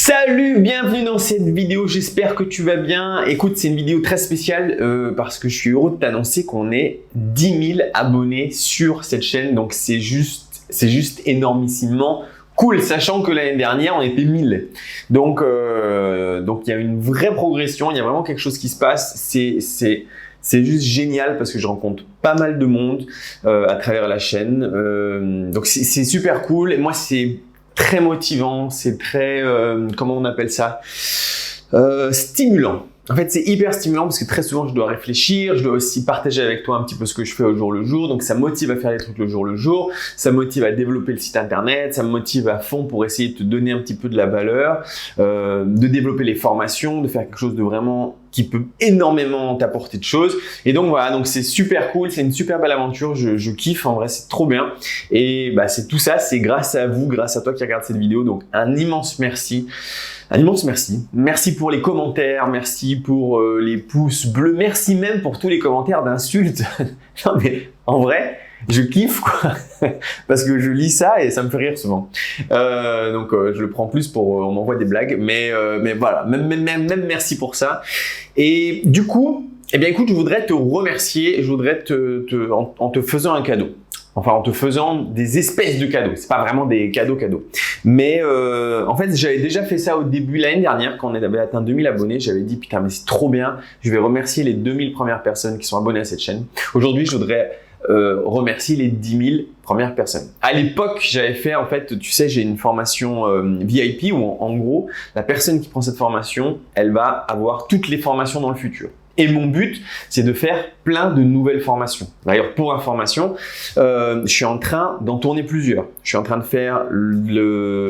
Salut, bienvenue dans cette vidéo, j'espère que tu vas bien. Écoute, c'est une vidéo très spéciale parce que je suis heureux de t'annoncer qu'on est 10 000 abonnés sur cette chaîne. Donc c'est juste énormissimement cool, sachant que l'année dernière, on était 1000. Donc il y a une vraie progression, il y a vraiment quelque chose qui se passe. C'est juste génial parce que je rencontre pas mal de monde à travers la chaîne. Donc c'est super cool et moi c'est très motivant, c'est très, comment on appelle ça, stimulant. En fait, c'est hyper stimulant parce que très souvent, je dois réfléchir, je dois aussi partager avec toi un petit peu ce que je fais au jour le jour. Donc, ça me motive à faire les trucs le jour, ça me motive à développer le site internet, ça me motive à fond pour essayer de te donner un petit peu de la valeur, de développer les formations, de faire quelque chose de vraiment qui peut énormément t'apporter de choses. Et donc voilà, donc c'est super cool, c'est une super belle aventure, je kiffe, en vrai c'est trop bien. Et bah c'est tout ça, c'est grâce à vous, grâce à toi qui regarde cette vidéo. Donc un immense merci. Un immense merci. Merci pour les commentaires, merci pour les pouces bleus, merci même pour tous les commentaires d'insultes. Non mais en vrai, je kiffe quoi, parce que je lis ça et ça me fait rire souvent. Donc je le prends plus pour, on m'envoie des blagues, mais voilà, même merci pour ça. Et du coup, eh bien écoute, je voudrais te remercier, je voudrais en te faisant un cadeau. Enfin, en te faisant des espèces de cadeaux. C'est pas vraiment des cadeaux. Mais en fait, j'avais déjà fait ça au début l'année dernière, quand on avait atteint 2000 abonnés. J'avais dit, putain, mais c'est trop bien. Je vais remercier les 2000 premières personnes qui sont abonnées à cette chaîne. Aujourd'hui, je voudrais remercier les 10 000 premières personnes. À l'époque, j'avais fait, en fait, tu sais, j'ai une formation VIP où, en gros, la personne qui prend cette formation, elle va avoir toutes les formations dans le futur. Et mon but, c'est de faire plein de nouvelles formations. D'ailleurs, pour information, je suis en train d'en tourner plusieurs. Je suis en train de faire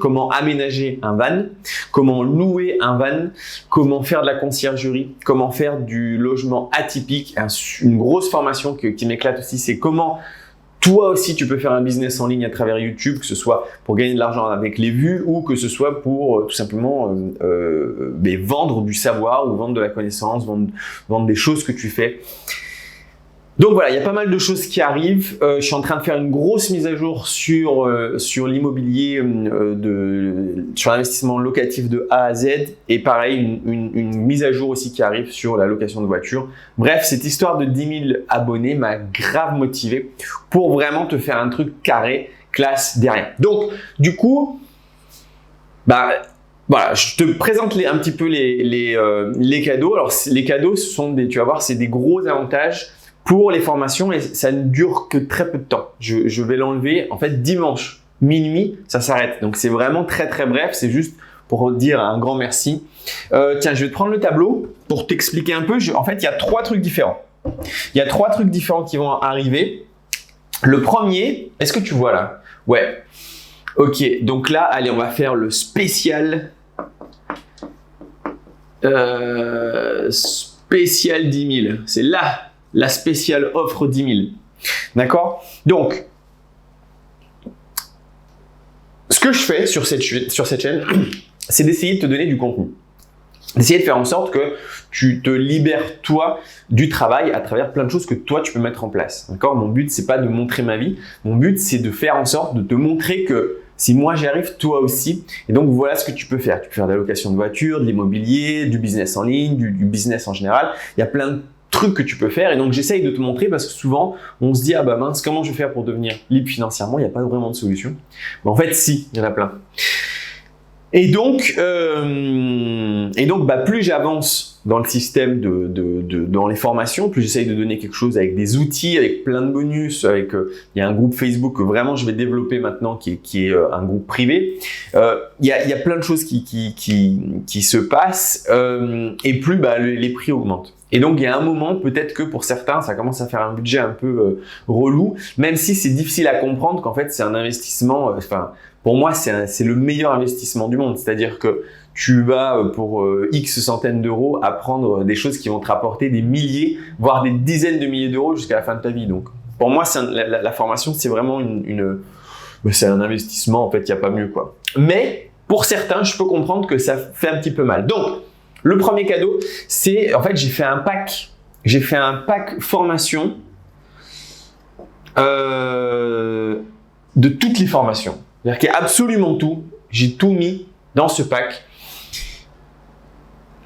comment aménager un van, comment louer un van, comment faire de la conciergerie, comment faire du logement atypique. Une grosse formation qui m'éclate aussi, c'est comment toi aussi, tu peux faire un business en ligne à travers YouTube, que ce soit pour gagner de l'argent avec les vues ou que ce soit pour tout simplement vendre du savoir ou vendre de la connaissance, vendre des choses que tu fais. Donc voilà, il y a pas mal de choses qui arrivent. Je suis en train de faire une grosse mise à jour sur l'immobilier, sur l'investissement locatif de A à Z. Et pareil, une mise à jour aussi qui arrive sur la location de voitures. Bref, cette histoire de 10 000 abonnés m'a grave motivé pour vraiment te faire un truc carré, classe, derrière. Donc, du coup, bah voilà, je te présente un petit peu les cadeaux. Alors, les cadeaux, ce sont tu vas voir, c'est des gros avantages pour les formations et ça ne dure que très peu de temps. Je vais l'enlever, en fait, dimanche, minuit, ça s'arrête. Donc, c'est vraiment très, très bref. C'est juste pour dire un grand merci. Tiens, je vais te prendre le tableau pour t'expliquer un peu. En fait, il y a 3 trucs différents. Il y a 3 trucs différents qui vont arriver. Le premier, est-ce que tu vois là? Ouais. Ok, donc là, allez, on va faire le spécial. Spécial 10 000. C'est là. La spéciale offre 10 000. D'accord? Donc, ce que je fais sur cette chaîne, c'est d'essayer de te donner du contenu. D'essayer de faire en sorte que tu te libères, toi, du travail à travers plein de choses que toi, tu peux mettre en place. D'accord? Mon but, c'est pas de montrer ma vie. Mon but, c'est de faire en sorte de te montrer que si moi j'y arrive, toi aussi. Et donc, voilà ce que tu peux faire. Tu peux faire de la location de voiture, de l'immobilier, du business en ligne, du business en général. Il y a plein de trucs que tu peux faire et donc j'essaye de te montrer parce que souvent on se dit ah bah mince, comment je vais faire pour devenir libre financièrement? Il n'y a pas vraiment de solution. Mais en fait si, il y en a plein. Et donc bah, plus j'avance dans le système dans les formations, plus j'essaye de donner quelque chose avec des outils, avec plein de bonus, il y a un groupe Facebook que vraiment je vais développer maintenant qui est un groupe privé. Il y a plein de choses qui se passent et plus bah, les prix augmentent. Et donc, il y a un moment, peut-être que pour certains, ça commence à faire un budget un peu relou, même si c'est difficile à comprendre qu'en fait, c'est un investissement, pour moi, c'est le meilleur investissement du monde. C'est-à-dire que tu vas, pour X centaines d'euros, apprendre des choses qui vont te rapporter des milliers, voire des dizaines de milliers d'euros jusqu'à la fin de ta vie. Donc, pour moi, la formation, c'est vraiment c'est un investissement, en fait, il n'y a pas mieux, quoi. Mais, pour certains, je peux comprendre que ça fait un petit peu mal. Donc, le premier cadeau, c'est, en fait, j'ai fait un pack formation de toutes les formations. C'est-à-dire qu'il y a absolument tout. J'ai tout mis dans ce pack.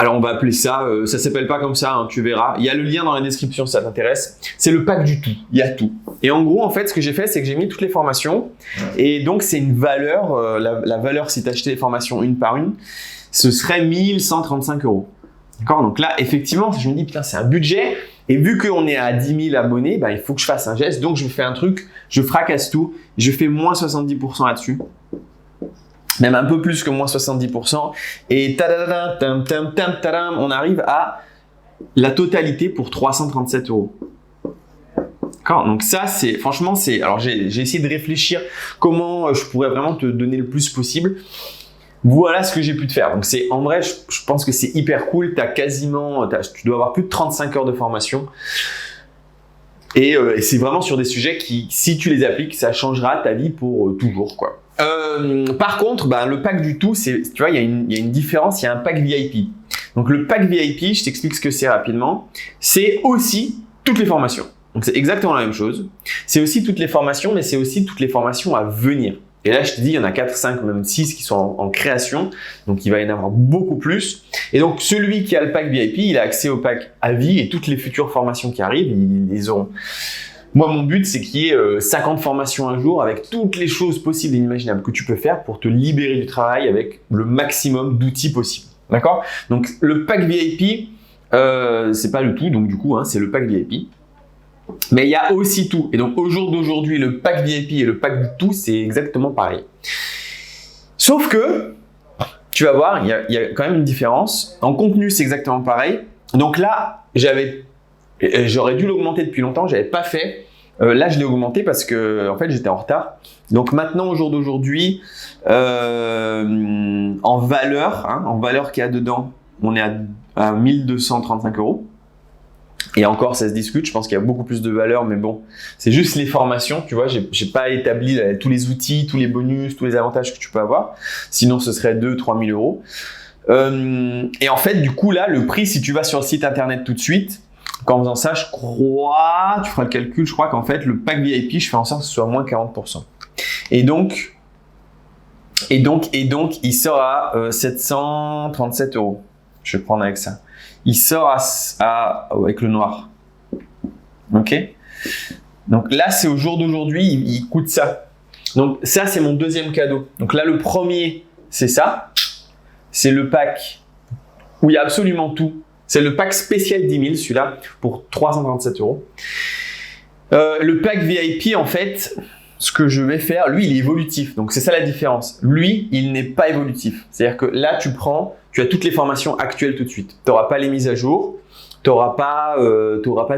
Alors on va appeler ça, ça s'appelle pas comme ça, hein, tu verras. Il y a le lien dans la description si ça t'intéresse. C'est le pack du tout, il y a tout. Et en gros, en fait, ce que j'ai fait, c'est que j'ai mis toutes les formations. Et donc, c'est une valeur, la valeur si tu achetais les formations une par une, ce serait 1135 €. D'accord? Donc là, effectivement, je me dis, putain, c'est un budget. Et vu qu'on est à 10 000 abonnés, bah, il faut que je fasse un geste. Donc, je fais un truc, je fracasse tout. Je fais moins 70% là-dessus. Même un peu plus que moins 70%. Et on arrive à la totalité pour 337 €. D'accord? Donc ça, c'est franchement, c'est. Alors, j'ai essayé de réfléchir comment je pourrais vraiment te donner le plus possible. Voilà ce que j'ai pu te faire. Donc c'est en vrai, je pense que c'est hyper cool. Tu dois avoir plus de 35 heures de formation. Et c'est vraiment sur des sujets qui, si tu les appliques, ça changera ta vie pour toujours, quoi. Par contre, bah, le pack du tout, tu vois, il y a une différence. Il y a un pack VIP. Donc le pack VIP, je t'explique ce que c'est rapidement. C'est aussi toutes les formations. Donc c'est exactement la même chose. C'est aussi toutes les formations, mais c'est aussi toutes les formations à venir. Et là, je te dis, il y en a 4, 5, même 6 qui sont en création. Donc, il va y en avoir beaucoup plus. Et donc, celui qui a le pack VIP, il a accès au pack à vie et toutes les futures formations qui arrivent, ils les auront. Moi, mon but, c'est qu'il y ait 50 formations un jour avec toutes les choses possibles et inimaginables que tu peux faire pour te libérer du travail avec le maximum d'outils possibles. D'accord? Donc, le pack VIP, c'est pas le tout. Donc, du coup, hein, c'est le pack VIP. Mais il y a aussi tout. Et donc, au jour d'aujourd'hui, le pack VIP et le pack du tout, c'est exactement pareil. Sauf que, tu vas voir, il y a quand même une différence. En contenu, c'est exactement pareil. Donc là, j'aurais dû l'augmenter depuis longtemps, j'avais pas fait. Là, je l'ai augmenté parce que, en fait, j'étais en retard. Donc maintenant, au jour d'aujourd'hui, en valeur qu'il y a dedans, on est à 1235 €. Et encore, ça se discute. Je pense qu'il y a beaucoup plus de valeur, mais bon, c'est juste les formations. Tu vois, j'ai pas établi tous les outils, tous les bonus, tous les avantages que tu peux avoir. Sinon, ce serait 2 000 – 3 000 €. Et en fait, du coup, là, le prix, si tu vas sur le site internet tout de suite, qu'en faisant ça, je crois, tu feras le calcul, je crois qu'en fait, le pack VIP, je fais en sorte que ce soit moins 40%. Et donc, il sort à 737 €. Je vais prendre avec ça. Il sort avec le noir. Ok? Donc là, c'est au jour d'aujourd'hui, il coûte ça. Donc ça, c'est mon deuxième cadeau. Donc là, le premier, c'est ça. C'est le pack où il y a absolument tout. C'est le pack spécial 10 000, celui-là, pour 337 €. Le pack VIP, en fait, ce que je vais faire, lui, il est évolutif. Donc c'est ça la différence. Lui, il n'est pas évolutif. C'est-à-dire que là, tu as toutes les formations actuelles tout de suite. Tu n'auras pas les mises à jour, tu n'auras pas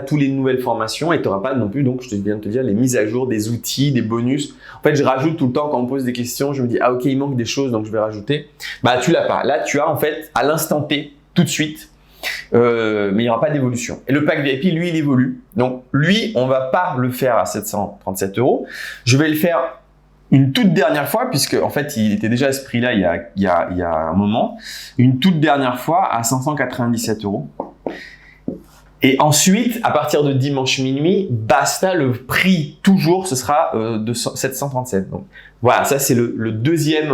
toutes les nouvelles formations et tu n'auras pas non plus, donc je viens de te dire, les mises à jour des outils, des bonus. En fait, je rajoute tout le temps quand on me pose des questions, je me dis, ah ok, il manque des choses, donc je vais rajouter. Bah, tu l'as pas. Là, tu as en fait, à l'instant T, tout de suite, mais il n'y aura pas d'évolution. Et le pack VIP, lui, il évolue. Donc, lui, on va pas le faire à 737 €. Je vais le faire une toute dernière fois, puisque en fait, il était déjà à ce prix-là il y a un moment. Une toute dernière fois à 597 €. Et ensuite, à partir de dimanche minuit, basta, le prix toujours, ce sera de 737. Donc voilà, ça c'est le deuxième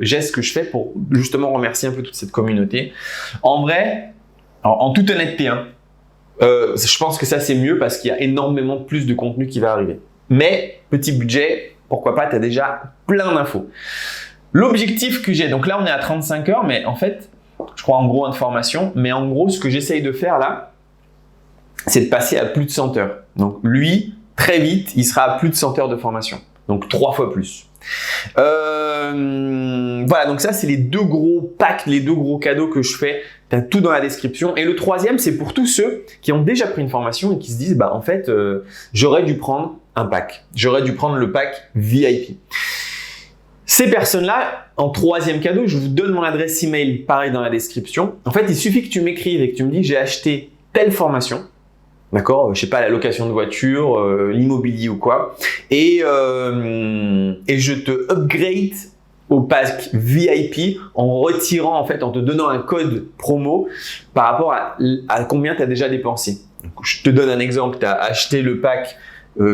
geste que je fais pour justement remercier un peu toute cette communauté. En vrai, en toute honnêteté, hein, je pense que ça c'est mieux parce qu'il y a énormément plus de contenu qui va arriver. Mais petit budget, pourquoi pas, tu as déjà plein d'infos. L'objectif que j'ai, donc là on est à 35 heures, mais en fait, je crois en gros en formation, mais en gros ce que j'essaye de faire là, c'est de passer à plus de 100 heures. Donc lui, très vite, il sera à plus de 100 heures de formation. Donc 3 fois plus. Voilà, donc ça c'est les deux gros packs, les deux gros cadeaux que je fais. Tu as tout dans la description. Et le troisième, c'est pour tous ceux qui ont déjà pris une formation et qui se disent, bah en fait, j'aurais dû prendre un pack. J'aurais dû prendre le pack VIP. Ces personnes-là, en troisième cadeau, je vous donne mon adresse email, pareil dans la description. En fait, il suffit que tu m'écrives et que tu me dis, j'ai acheté telle formation. D'accord, je sais pas, la location de voiture, l'immobilier ou quoi, et je te upgrade au pack VIP en retirant, en fait, en te donnant un code promo par rapport à combien tu as déjà dépensé. Donc, je te donne un exemple, tu as acheté le pack,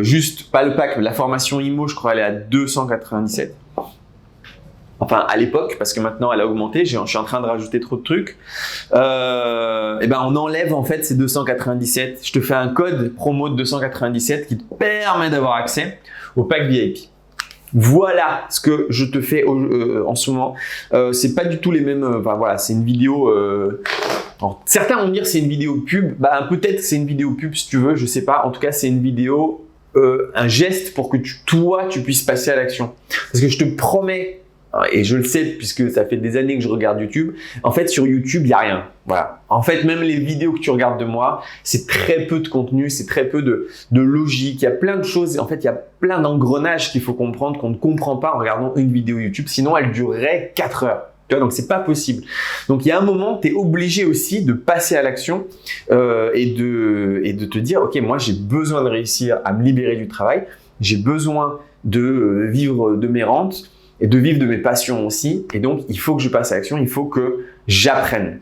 juste pas le pack, la formation IMO, je crois elle est à 297. enfin à l'époque, parce que maintenant elle a augmenté, je suis en train de rajouter trop de trucs, et ben on enlève en fait ces 297. Je te fais un code promo de 297 qui te permet d'avoir accès au pack VIP. Voilà ce que je te fais en ce moment. C'est pas du tout les mêmes. Enfin voilà, c'est une vidéo. Alors, certains vont me dire c'est une vidéo pub. Bah peut-être que c'est une vidéo pub si tu veux, je sais pas. En tout cas, c'est une vidéo, un geste pour que toi tu puisses passer à l'action. Parce que je te promets. Et je le sais puisque ça fait des années que je regarde YouTube. En fait, sur YouTube, il n'y a rien. Voilà. En fait, même les vidéos que tu regardes de moi, c'est très peu de contenu, c'est très peu de logique. Il y a plein de choses. En fait, il y a plein d'engrenages qu'il faut comprendre qu'on ne comprend pas en regardant une vidéo YouTube. Sinon, elle durerait 4 heures. Tu vois, donc c'est pas possible. Donc il y a un moment, tu es obligé aussi de passer à l'action et de te dire, ok, moi j'ai besoin de réussir à me libérer du travail. J'ai besoin de vivre de mes rentes et de vivre de mes passions aussi. Et donc, il faut que je passe à l'action, il faut que j'apprenne.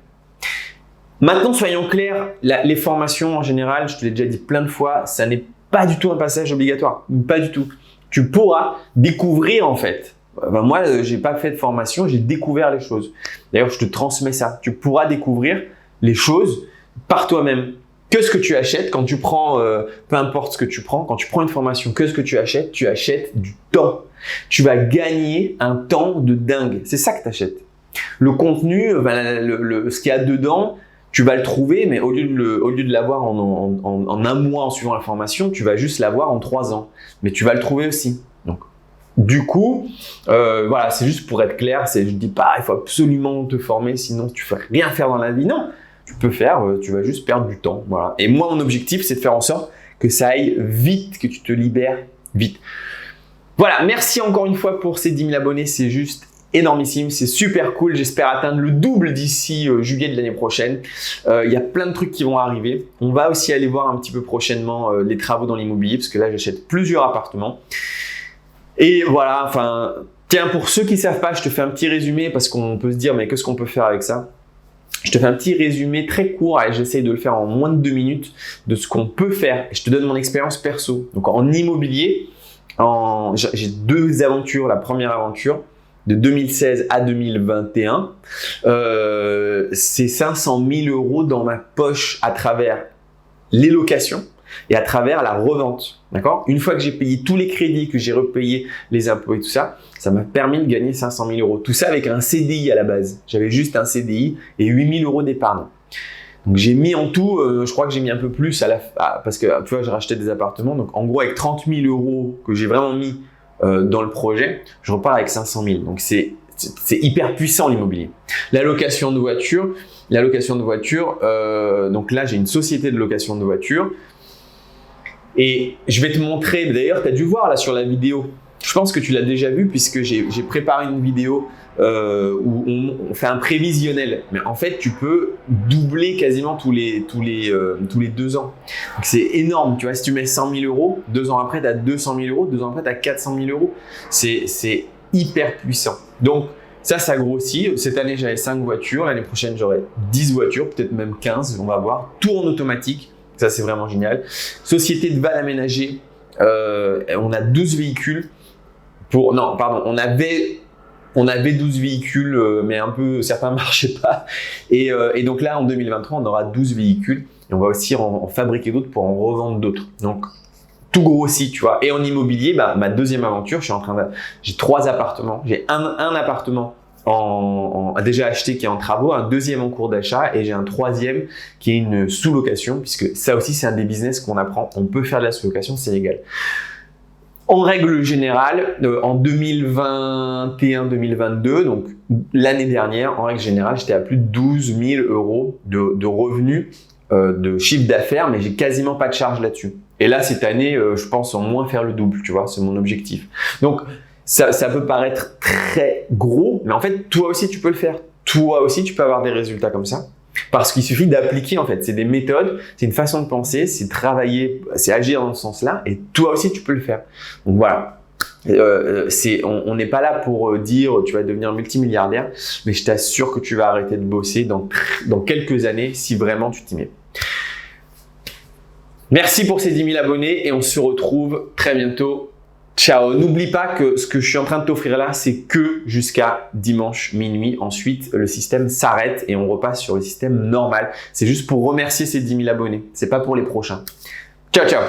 Maintenant, soyons clairs, les formations en général, je te l'ai déjà dit plein de fois, ça n'est pas du tout un passage obligatoire. Pas du tout. Tu pourras découvrir en fait. Ben moi, j'ai pas fait de formation, j'ai découvert les choses. D'ailleurs, je te transmets ça. Tu pourras découvrir les choses par toi-même. Que ce que tu achètes quand tu prends, peu importe ce que tu prends, quand tu prends une formation, que ce que tu achètes du temps. Tu vas gagner un temps de dingue. C'est ça que tu achètes. Le contenu, ce qu'il y a dedans, tu vas le trouver, mais au lieu de l'avoir en un mois en suivant la formation, tu vas juste l'avoir en 3 ans. Mais tu vas le trouver aussi. Donc, du coup, voilà, c'est juste pour être clair. Je dis pas, il faut absolument te former, sinon tu ne fais rien faire dans la vie. Non, tu peux faire, tu vas juste perdre du temps. Voilà. Et moi, mon objectif, c'est de faire en sorte que ça aille vite, que tu te libères vite. Voilà, merci encore une fois pour ces 10 000 abonnés, c'est juste énormissime, c'est super cool. J'espère atteindre le double d'ici juillet de l'année prochaine. Il y a plein de trucs qui vont arriver. On va aussi aller voir un petit peu prochainement les travaux dans l'immobilier, parce que là, j'achète plusieurs appartements. Et voilà, enfin, tiens, pour ceux qui ne savent pas, je te fais un petit résumé, parce qu'on peut se dire, mais qu'est-ce qu'on peut faire avec ça ? Je te fais un petit résumé très court et j'essaye de le faire en moins de 2 minutes de ce qu'on peut faire. Et je te donne mon expérience perso. Donc en immobilier, j'ai 2 aventures. La première aventure de 2016 à 2021, c'est 500 000 € dans ma poche à travers les locations et à travers la revente. D'accord ? Une fois que j'ai payé tous les crédits, que j'ai repayé les impôts et tout ça, ça m'a permis de gagner 500 000 €. Tout ça avec un CDI à la base. J'avais juste un CDI et 8 000 € d'épargne. Donc j'ai mis en tout, je crois que j'ai mis un peu plus parce que tu vois, je rachetais des appartements. Donc en gros, avec 30 000 € que j'ai vraiment mis dans le projet, je repars avec 500 000. Donc c'est hyper puissant l'immobilier. La location de voiture, donc là j'ai une société de location de voiture. Et je vais te montrer, d'ailleurs tu as dû voir là sur la vidéo, je pense que tu l'as déjà vu puisque j'ai préparé une vidéo où on fait un prévisionnel. Mais en fait, tu peux doubler quasiment tous les 2 ans. Donc c'est énorme, tu vois, si tu mets 100 000 €, 2 ans après tu as 200 000 €, 2 ans après tu as 400 000 €. C'est hyper puissant. Donc ça grossit. Cette année, j'avais 5 voitures. L'année prochaine, j'aurai 10 voitures, peut-être même 15, on va voir. Tout en automatique. Ça, c'est vraiment génial. Société de van aménagé. On a 12 véhicules. On avait 12 véhicules, mais un peu, certains ne marchaient pas. Et donc là, en 2023, on aura 12 véhicules. Et on va aussi en fabriquer d'autres pour en revendre d'autres. Donc, tout grossit, tu vois. Et en immobilier, ma deuxième aventure, j'ai 3 appartements. J'ai un appartement déjà acheté qui est en travaux, un deuxième en cours d'achat et j'ai un troisième qui est une sous-location, puisque ça aussi c'est un des business qu'on apprend. On peut faire de la sous-location, c'est légal. En règle générale, en 2021-2022, donc l'année dernière, en règle générale, j'étais à plus de 12 000 € de revenus, de chiffre d'affaires, mais j'ai quasiment pas de charge là-dessus. Et là, cette année, je pense au moins faire le double, tu vois, c'est mon objectif. Donc, ça peut paraître très gros, mais en fait, toi aussi, tu peux le faire. Toi aussi, tu peux avoir des résultats comme ça. Parce qu'il suffit d'appliquer, en fait. C'est des méthodes, c'est une façon de penser, c'est travailler, c'est agir dans ce sens-là. Et toi aussi, tu peux le faire. Donc voilà. On n'est pas là pour dire tu vas devenir multimilliardaire, mais je t'assure que tu vas arrêter de bosser dans quelques années si vraiment tu t'y mets. Merci pour ces 10 000 abonnés et on se retrouve très bientôt. Ciao, n'oublie pas que ce que je suis en train de t'offrir là, c'est que jusqu'à dimanche minuit. Ensuite, le système s'arrête et on repasse sur le système normal. C'est juste pour remercier ces 10 000 abonnés. C'est pas pour les prochains. Ciao, ciao!